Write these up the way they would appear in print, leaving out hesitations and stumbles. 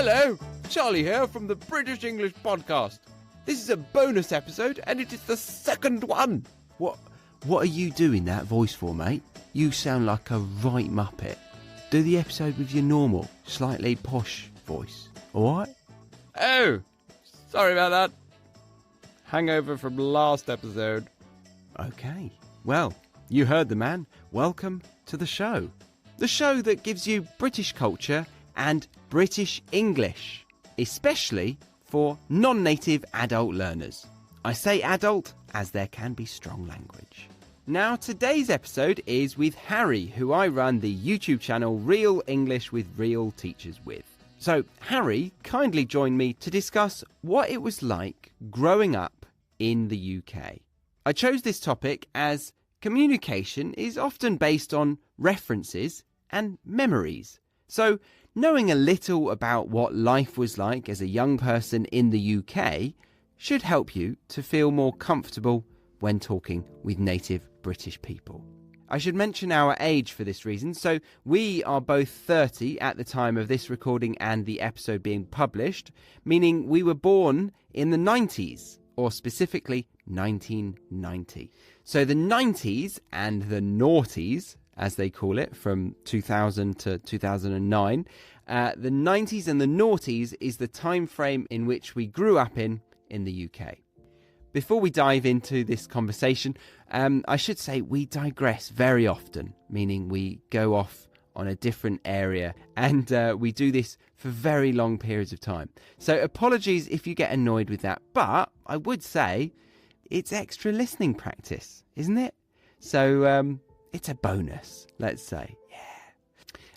Hello, Charlie here from the British English Podcast. This is a bonus episode and it is the second one. What are you doing that voice for, mate? You sound like a right muppet. Do the episode with your normal, slightly posh voice, alright? Oh, sorry about that. Hangover from last episode. Okay, well, you heard the man. Welcome to the show. The show that gives you British culture and British English, especially for non-native adult learners. I say adult as there can be strong language. Now, today's episode is with Harry, who I run the YouTube channel Real English with Real Teachers with. So, Harry kindly joined me to discuss what it was like growing up in the UK. I chose this topic as communication is often based on references and memories. So, knowing a little about what life was like as a young person in the UK should help you to feel more comfortable when talking with native British people. I should mention our age for this reason. So we are both 30 at the time of this recording and the episode being published, meaning we were born in the 90s, or specifically 1990. So the 90s and the noughties, as they call it, from 2000 to 2009, the 90s and the noughties is the time frame in which we grew up in the UK. Before we dive into this conversation, I should say we digress very often, meaning we go off on a different area and we do this for very long periods of time. So apologies if you get annoyed with that, but I would say it's extra listening practice, isn't it? So it's a bonus, let's say. Yeah.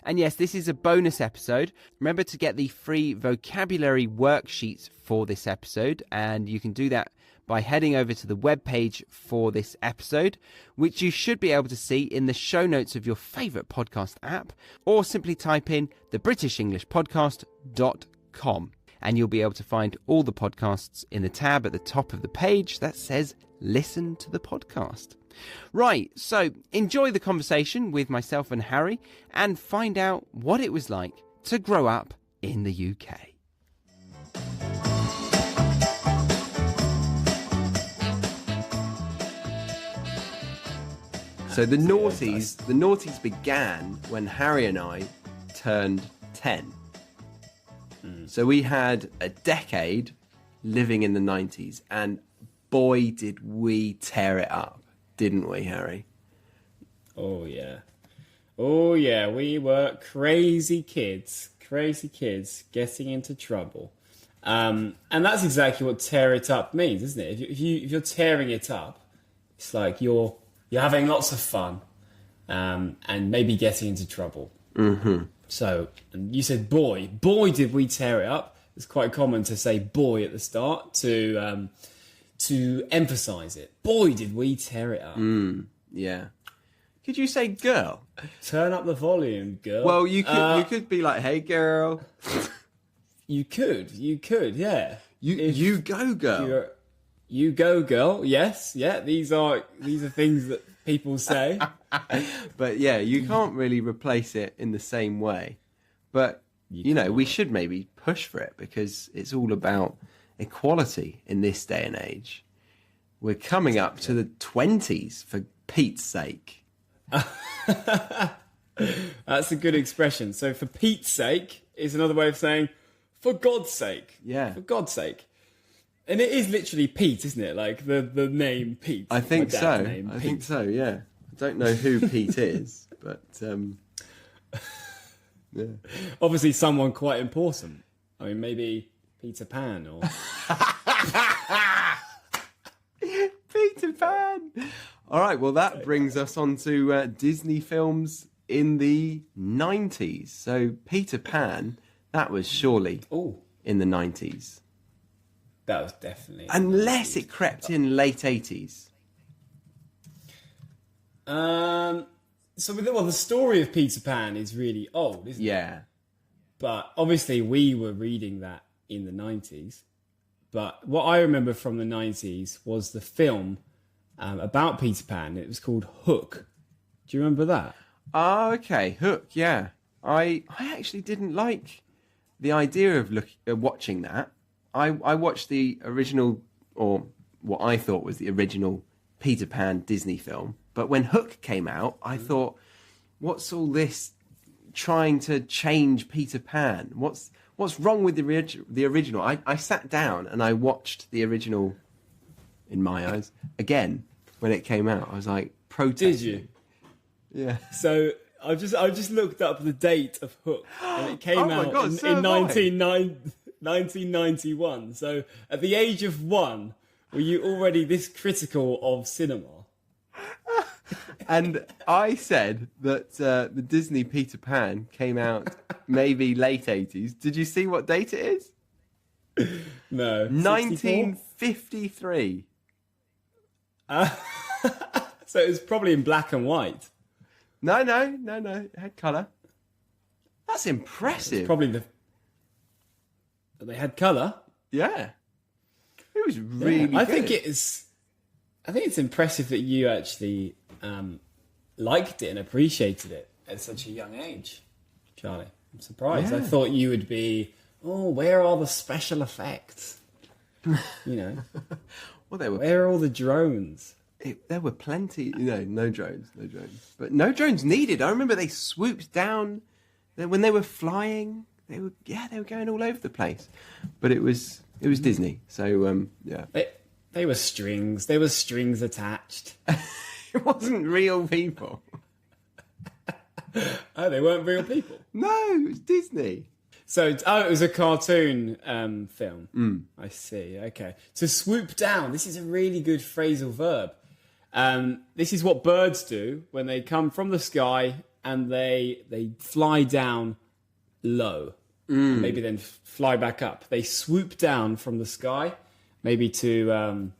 And yes, this is a bonus episode. Remember to get the free vocabulary worksheets for this episode, and you can do that by heading over to the webpage for this episode, which you should be able to see in the show notes of your favourite podcast app, or simply type in thebritishenglishpodcast.com, and you'll be able to find all the podcasts in the tab at the top of the page that says Listen to the Podcast. Right, so enjoy the conversation with myself and Harry and find out what it was like to grow up in the UK. So the noughties began when Harry and I turned 10. So we had a decade living in the 90s, and boy did we tear it up, didn't we, Harry? Oh yeah, we were crazy kids getting into trouble. And that's exactly what tear it up means, isn't it? If you're tearing it up, it's like you're having lots of fun, and maybe getting into trouble. Mm-hmm. So, and you said boy did we tear it up. It's quite common to say boy at the start to emphasise it. Boy did we tear it up. Yeah. Could you say girl? Turn up the volume, girl. Well, you could be like, hey girl. You could, yeah. You go girl. You go girl, yes, yeah, these are things that people say. But yeah, you can't really replace it in the same way. But, you know, we should maybe push for it because it's all about equality in this day and age. We're coming up to the 20s, for Pete's sake. That's a good expression. So for Pete's sake is another way of saying for God's sake. Yeah. For God's sake. And it is literally Pete, isn't it? Like the name Pete. I think so. I think so, yeah. I don't know who Pete is, but yeah. Obviously someone quite important. I mean, maybe Peter Pan or... Peter Pan! All right, well, that brings us on to Disney films in the 90s. So Peter Pan, that was surely in the 90s. That was definitely... Unless it crept in late 80s. So, the story of Peter Pan is really old, isn't it? Yeah. But obviously we were reading that in the 90s. But what I remember from the 90s was the film about Peter Pan. It was called Hook. Do you remember that? Oh, okay. Hook, yeah. I actually didn't like the idea of watching that, I watched the original, or what I thought was the original Peter Pan Disney film. But when Hook came out, I thought, what's all this trying to change Peter Pan? What's wrong with the original? I sat down and I watched the original, in my eyes, again when it came out. I was like, protesting. Did you? Yeah. So I just looked up the date of Hook, and it came out in 1991. So at the age of 1, were you already this critical of cinema? And I said that the Disney Peter Pan came out maybe late 80s. Did you see what date it is? No. 1953. So it was probably in black and white. No. It had colour. That's impressive. Probably they had colour. Yeah. It was really good. I think it's impressive that you actually liked it and appreciated it at such a young age, Charlie. I'm surprised. Yeah. I thought you would be, where are the special effects? You know, Well, where are all the drones? there were plenty. No drones. But no drones needed. I remember they swooped down when they were flying. They were going all over the place. But it was Disney. So yeah. They were strings. There were strings attached. It wasn't real people. Oh, they weren't real people. No, it was Disney. So, it was a cartoon film. I see. Okay. To swoop down. This is a really good phrasal verb. This is what birds do when they come from the sky and they fly down low. And maybe then fly back up. They swoop down from the sky, maybe to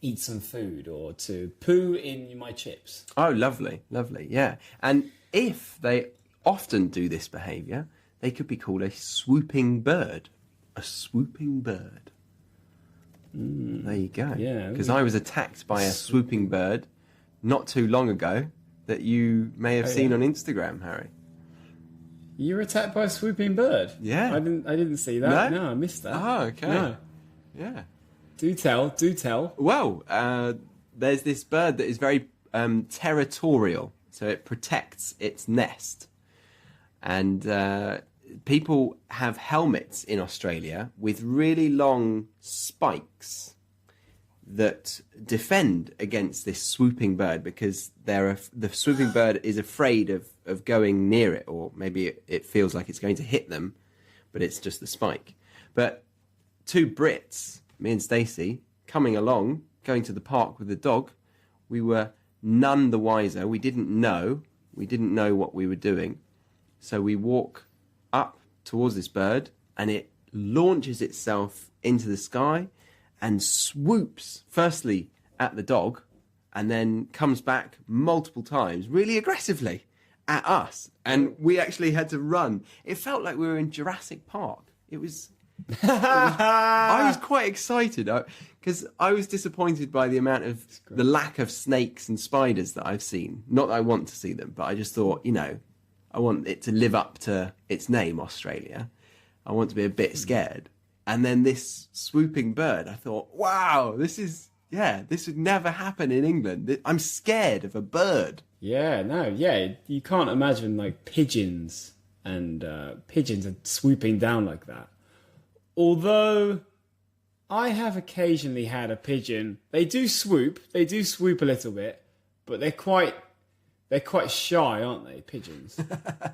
eat some food or to poo in my chips. Oh, lovely, yeah. And if they often do this behaviour, they could be called a swooping bird. A swooping bird. There you go. Yeah. Because I was attacked by a swooping bird not too long ago that you may have seen on Instagram, Harry. You were attacked by a swooping bird? Yeah. I didn't see that. No? No, I missed that. Oh, okay. No. Yeah. Do tell. Well, there's this bird that is very territorial, so it protects its nest. And people have helmets in Australia with really long spikes that defend against this swooping bird because the swooping bird is afraid of going near it, or maybe it feels like it's going to hit them, but it's just the spike. But 2 Brits, me and Stacey, coming along, going to the park with the dog, we were none the wiser. We didn't know what we were doing. So we walk up towards this bird and it launches itself into the sky and swoops firstly at the dog and then comes back multiple times really aggressively at us. And we actually had to run. It felt like we were in Jurassic Park. I was quite excited because I was disappointed by the lack of snakes and spiders that I've seen. Not that I want to see them, but I just thought, I want it to live up to its name, Australia. I want to be a bit scared. And then this swooping bird, I thought, wow, this would never happen in England. I'm scared of a bird. Yeah, you can't imagine like pigeons and pigeons are swooping down like that. Although I have occasionally had a pigeon. They do swoop a little bit, but they're quite shy, aren't they, pigeons?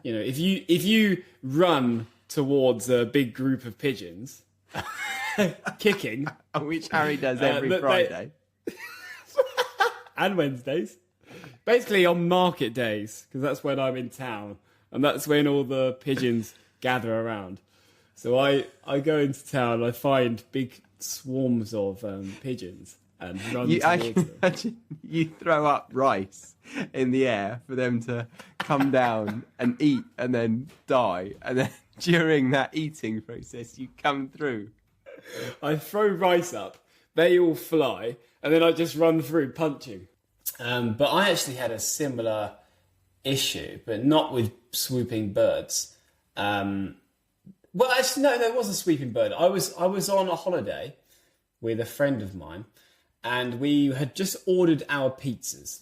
If you run towards a big group of pigeons, kicking, which Harry does every Friday and Wednesdays, basically on market days, because that's when I'm in town and that's when all the pigeons gather around. So I go into town, I find big swarms of pigeons and run towards them. Imagine you throw up rice in the air for them to come down and eat and then die. And then during that eating process, you come through. I throw rice up, they all fly, and then I just run through punching. But I actually had a similar issue, but not with swooping birds. Well, actually, no, there was a sweeping bird. I was on a holiday with a friend of mine, and we had just ordered our pizzas,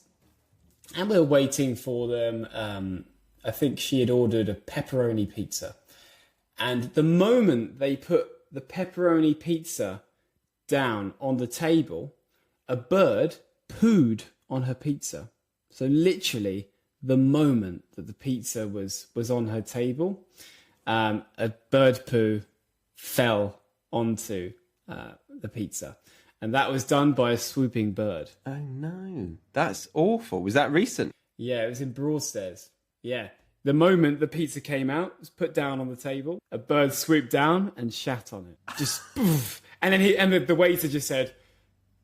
and we were waiting for them. I think she had ordered a pepperoni pizza, and the moment they put the pepperoni pizza down on the table, a bird pooed on her pizza. So literally, the moment that the pizza was on her table, a bird poo fell onto the pizza. And that was done by a swooping bird. Oh, no. That's awful. Was that recent? Yeah, it was in Broadstairs. Yeah. The moment the pizza came out, it was put down on the table. A bird swooped down and shat on it. Just poof. And then the waiter just said,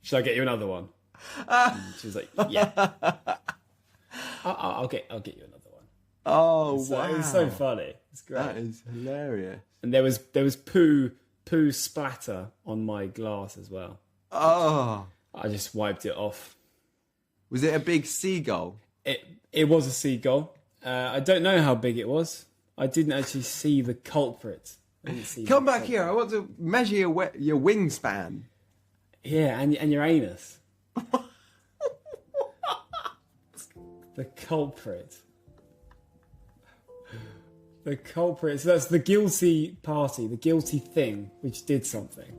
"Should I get you another one?" And she was like, "Yeah, I'll get you another one." Oh, wow. It was so funny. It's great. That is hilarious. And there was poo splatter on my glass as well. Oh. I just wiped it off. Was it a big seagull? It was a seagull. I don't know how big it was. I didn't actually see the culprit. Come back here. I want to measure your wingspan. Yeah, and your anus. The culprit. The culprit. So that's the guilty party, the guilty thing, which did something.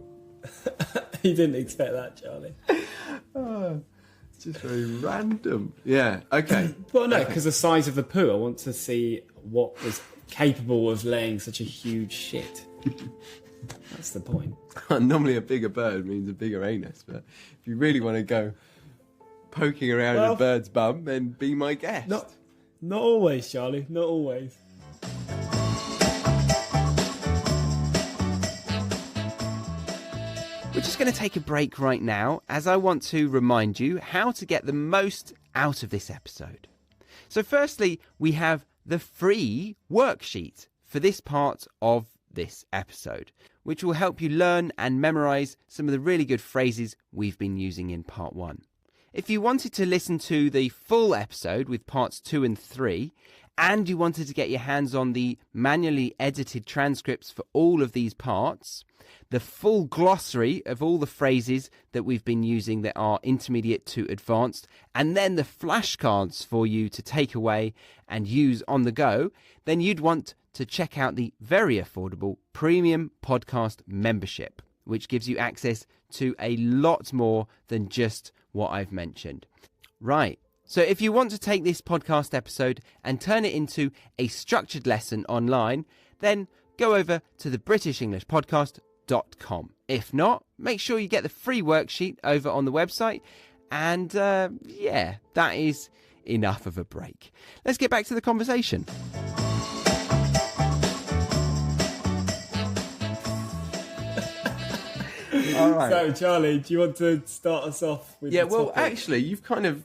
You didn't expect that, Charlie. Oh, it's just very random. Yeah, okay. Well, no, because the size of the poo, I want to see what was capable of laying such a huge shit. That's the point. Normally a bigger bird means a bigger anus, but if you really want to go poking around a bird's bum, then be my guest. Not always, Charlie. Not always. We're just going to take a break right now, as I want to remind you how to get the most out of this episode. So firstly, we have the free worksheet for this part of this episode, which will help you learn and memorize some of the really good phrases we've been using in part 1. If you wanted to listen to the full episode with parts 2 and 3, and you wanted to get your hands on the manually edited transcripts for all of these parts, the full glossary of all the phrases that we've been using that are intermediate to advanced, and then the flashcards for you to take away and use on the go, then you'd want to check out the very affordable premium podcast membership, which gives you access to a lot more than just what I've mentioned. Right. So if you want to take this podcast episode and turn it into a structured lesson online, then go over to thebritishenglishpodcast.com. If not, make sure you get the free worksheet over on the website. And that is enough of a break. Let's get back to the conversation. All right. So, Charlie, do you want to start us off with? Yeah, the well, topic? actually, you've kind of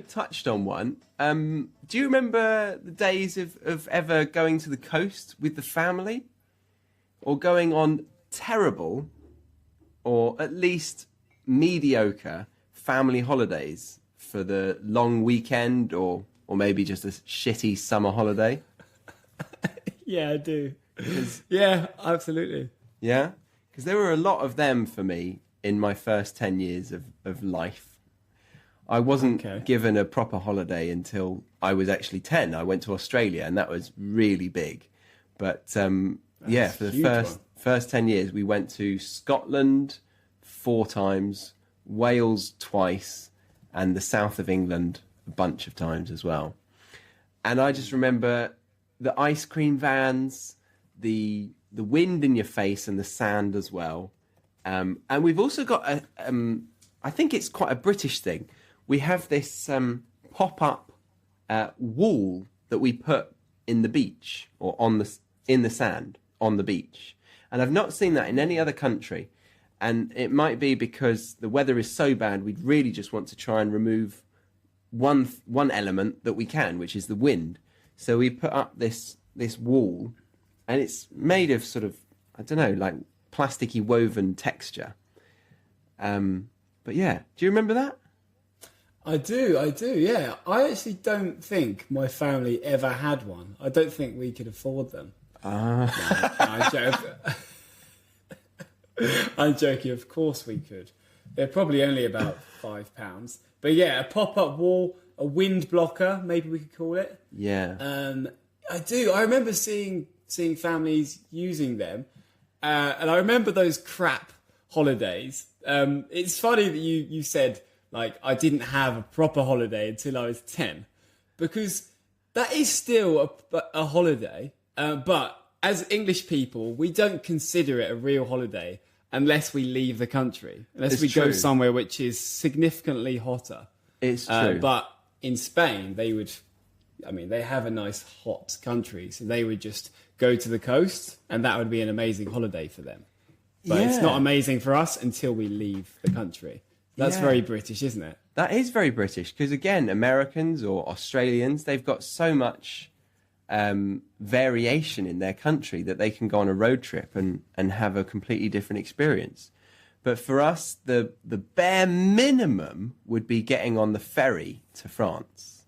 touched on one. Do you remember the days of ever going to the coast with the family, or going on terrible, or at least mediocre family holidays for the long weekend, or maybe just a shitty summer holiday? Yeah, I do. Yeah, absolutely. Yeah. Because there were a lot of them for me in my first 10 years of life. I wasn't given a proper holiday until I was actually 10. I went to Australia, and that was really big. But for the first 10 years, we went to Scotland 4 times, Wales twice, and the south of England a bunch of times as well. And I just remember the ice cream vans, the wind in your face, and the sand as well. And we've also got I think it's quite a British thing. We have this pop-up wall that we put in the beach, or in the sand on the beach. And I've not seen that in any other country. And it might be because the weather is so bad, we'd really just want to try and remove one element that we can, which is the wind. So we put up this wall, and it's made of sort of, I don't know, like plasticky woven texture. But yeah, do you remember that? I do, yeah. I actually don't think my family ever had one. I don't think we could afford them. I joke. I'm joking. Of course we could. They're probably only about £5. But yeah, a pop-up wall, a wind blocker, maybe we could call it. Yeah. I do. I remember seeing families using them, and I remember those crap holidays. It's funny that you said like I didn't have a proper holiday until I was 10, because that is still a holiday. But as English people, we don't consider it a real holiday unless we leave the country, unless we go somewhere which is significantly hotter. It's true. But in Spain, they have a nice hot country, so they would just go to the coast, and that would be an amazing holiday for them. But it's not amazing for us until we leave the country. That's very British, isn't it? That is very British, because again, Americans or Australians, they've got so much variation in their country that they can go on a road trip and have a completely different experience. But for us, the bare minimum would be getting on the ferry to France,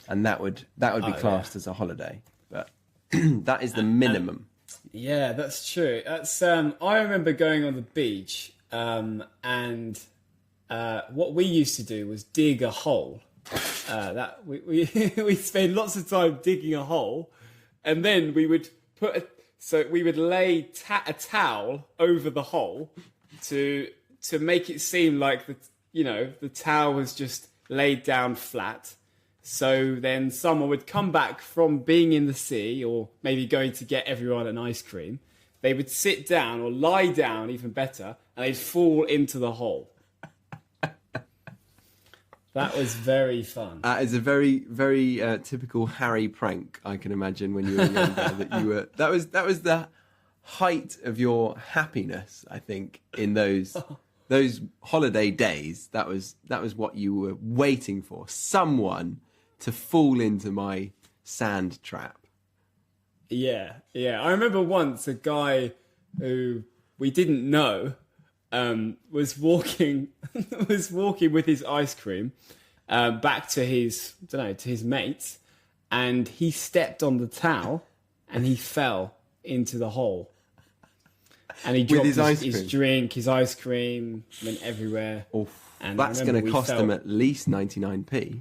and that would be classed as a holiday. But that is the minimum. Yeah, that's true. That's I remember going on the beach, and what we used to do was dig a hole. That we spend lots of time digging a hole, and then we would lay a towel over the hole to make it seem like the towel was just laid down flat. So then someone would come back from being in the sea, or maybe going to get everyone an ice cream. They would sit down or lie down, even better, and they'd fall into the hole. That was very fun. That is a very, very typical Harry prank, I can imagine, when you were younger. That was the height of your happiness, I think, in those holiday days. That was what you were waiting for. Someone to fall into my sand trap. Yeah. I remember once a guy who we didn't know was walking with his ice cream back to his mates, and he stepped on the towel and he fell into the hole, and he dropped his drink, his ice cream went everywhere. And that's going to cost him at least 99p.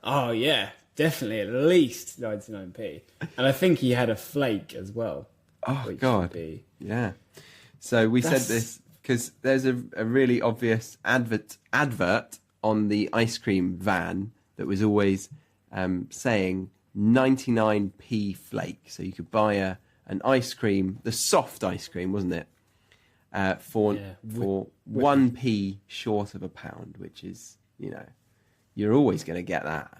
Oh yeah, definitely at least 99p, and I think he had a flake as well. Oh God, yeah. So we said this because there's a really obvious advert on the ice cream van that was always saying 99p flake. So you could buy an ice cream, the soft ice cream, wasn't it? For 1p short of £1, which is, you're always going to get that.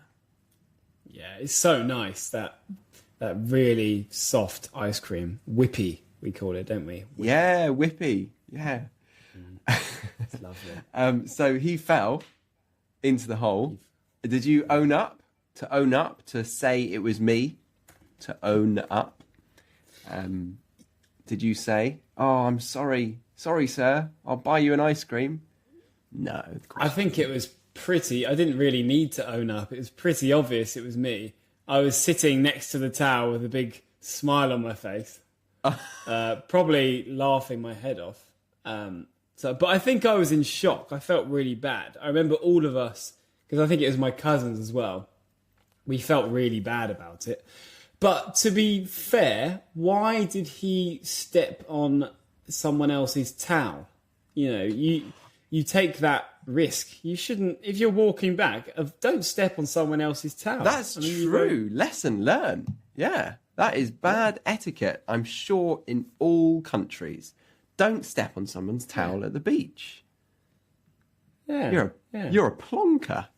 Yeah, it's so nice, that really soft ice cream. Whippy, we call it, don't we? Whippy. Yeah, whippy. Yeah. It's lovely. So he fell into the hole. Did you own up? To own up, to say it was me, to own up. Did you say, "Oh, I'm sorry, sir, I'll buy you an ice cream"? No. I think it was pretty. I didn't really need to own up. It was pretty obvious it was me. I was sitting next to the towel with a big smile on my face, probably laughing my head off. But I think I was in shock. I felt really bad. I remember all of us, because I think it was my cousins as well, we felt really bad about it. But to be fair, why did he step on someone else's towel? You take that risk. You shouldn't, if you're walking back, don't step on someone else's towel. That's true. Lesson learned. Yeah, that is bad etiquette, I'm sure, in all countries. Don't step on someone's towel at the beach. Yeah. You're a plonker.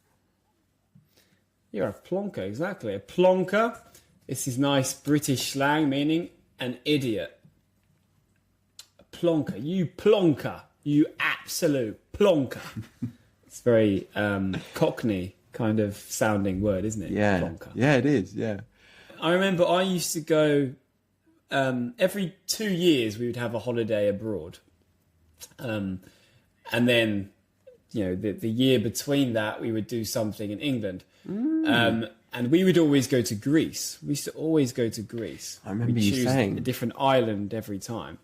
You're a plonker, exactly. A plonker. This is nice British slang meaning an idiot. A plonker. You plonker. You absolute plonker. It's very Cockney kind of sounding word, isn't it? Yeah. Plonker. Yeah, it is. Yeah. I remember I used to go every 2 years we would have a holiday abroad. And then, the year between that we would do something in England. And we would always go to Greece. We used to always go to Greece. I remember We'd you choose saying. a different island every time.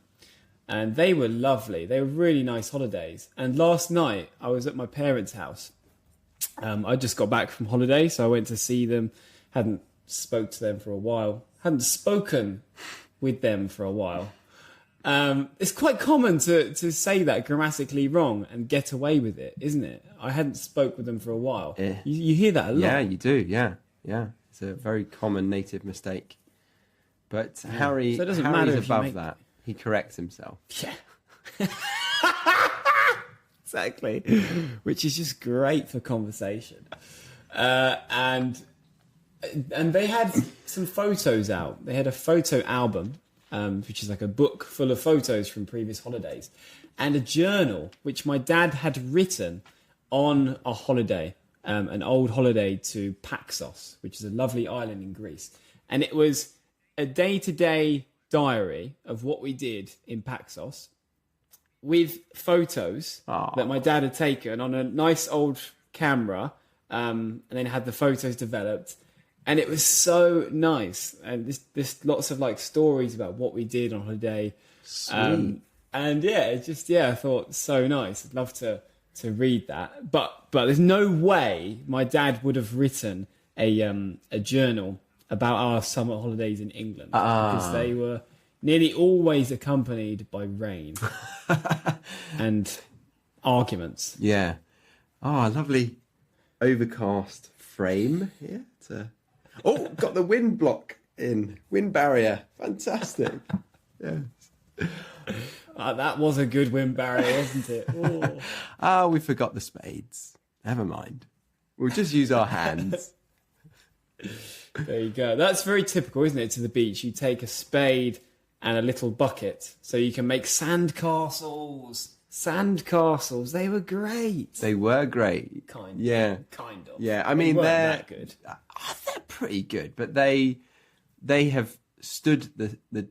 And they were lovely. They were really nice holidays. And last night, I was at my parents' house. I just got back from holiday, so I went to see them. Hadn't spoke to them for a while. Hadn't spoken with them for a while. It's quite common to say that grammatically wrong and get away with it, isn't it? I hadn't spoke with them for a while. Yeah. You hear that a lot. Yeah, you do. Yeah. It's a very common native mistake. But Harry, So it doesn't Harry's matter if you above make- that. He corrects himself. Yeah. Exactly. Which is just great for conversation. And they had some photos out. They had a photo album, which is like a book full of photos from previous holidays, and a journal which my dad had written on a holiday, an old holiday to Paxos, which is a lovely island in Greece. And it was a day-to-day diary of what we did in Paxos with photos that my dad had taken on a nice old camera, and then had the photos developed. And it was so nice. And there's lots of like stories about what we did on holiday. Sweet. And I thought so nice. I'd love to read that. But there's no way my dad would have written a journal about our summer holidays in England, because they were nearly always accompanied by rain and arguments. Yeah. Oh, lovely overcast frame here. Oh, got the wind block in. Wind barrier. Fantastic. Yeah. That was a good wind barrier, wasn't it? Oh. We forgot the spades. Never mind. We'll just use our hands. There you go. That's very typical, isn't it, to the beach? You take a spade and a little bucket so you can make sandcastles. Sandcastles. They were great. They were great. Kind of. Yeah. Kind of. Yeah, I mean, weren't they're that good. They're pretty good, but they have stood the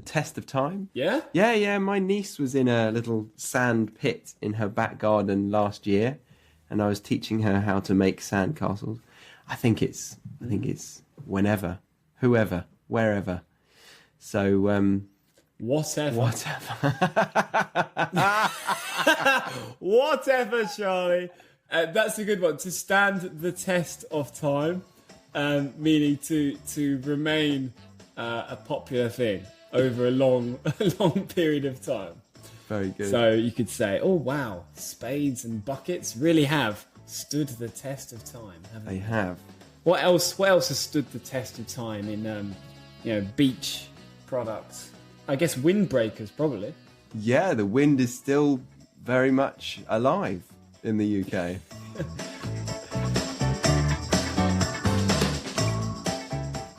test of time. Yeah? Yeah. My niece was in a little sand pit in her back garden last year, and I was teaching her how to make sandcastles. I think it's whenever, whoever, wherever. So Whatever. whatever. Whatever, Charlie. That's a good one. To stand the test of time, meaning to remain a popular thing over a long period of time. Very good. So you could say, oh wow, spades and buckets really have stood the test of time, haven't They they? have. What else has stood the test of time in beach products? I guess windbreakers, probably. Yeah, the wind is still very much alive in the UK.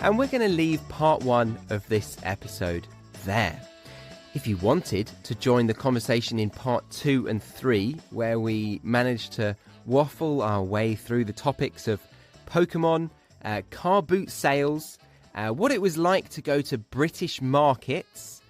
And we're going to leave part 1 of this episode there. If you wanted to join the conversation in part 2 and 3, where we managed to waffle our way through the topics of Pokemon, car boot sales, what it was like to go to British markets,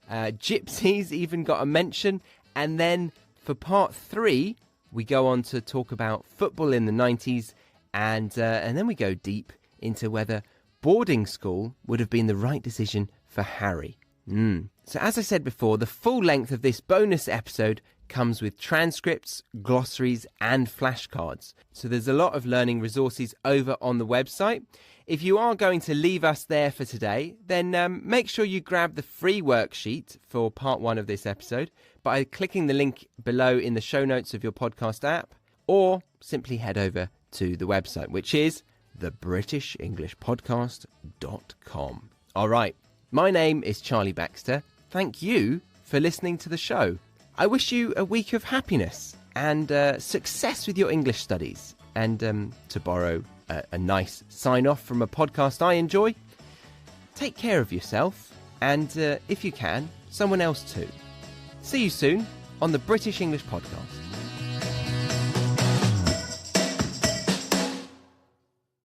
gypsies even got a mention, and then for part 3, we go on to talk about football in the 90s, and then we go deep into whether boarding school would have been the right decision for Harry. So as I said before, the full length of this bonus episode comes with transcripts, glossaries and flashcards. So there's a lot of learning resources over on the website. If you are going to leave us there for today, then make sure you grab the free worksheet for part 1 of this episode by clicking the link below in the show notes of your podcast app, or simply head over to the website, which is thebritishenglishpodcast.com. All right. My name is Charlie Baxter. Thank you for listening to the show. I wish you a week of happiness and success with your English studies. And to borrow a nice sign-off from a podcast I enjoy, take care of yourself and, if you can, someone else too. See you soon on the British English Podcast.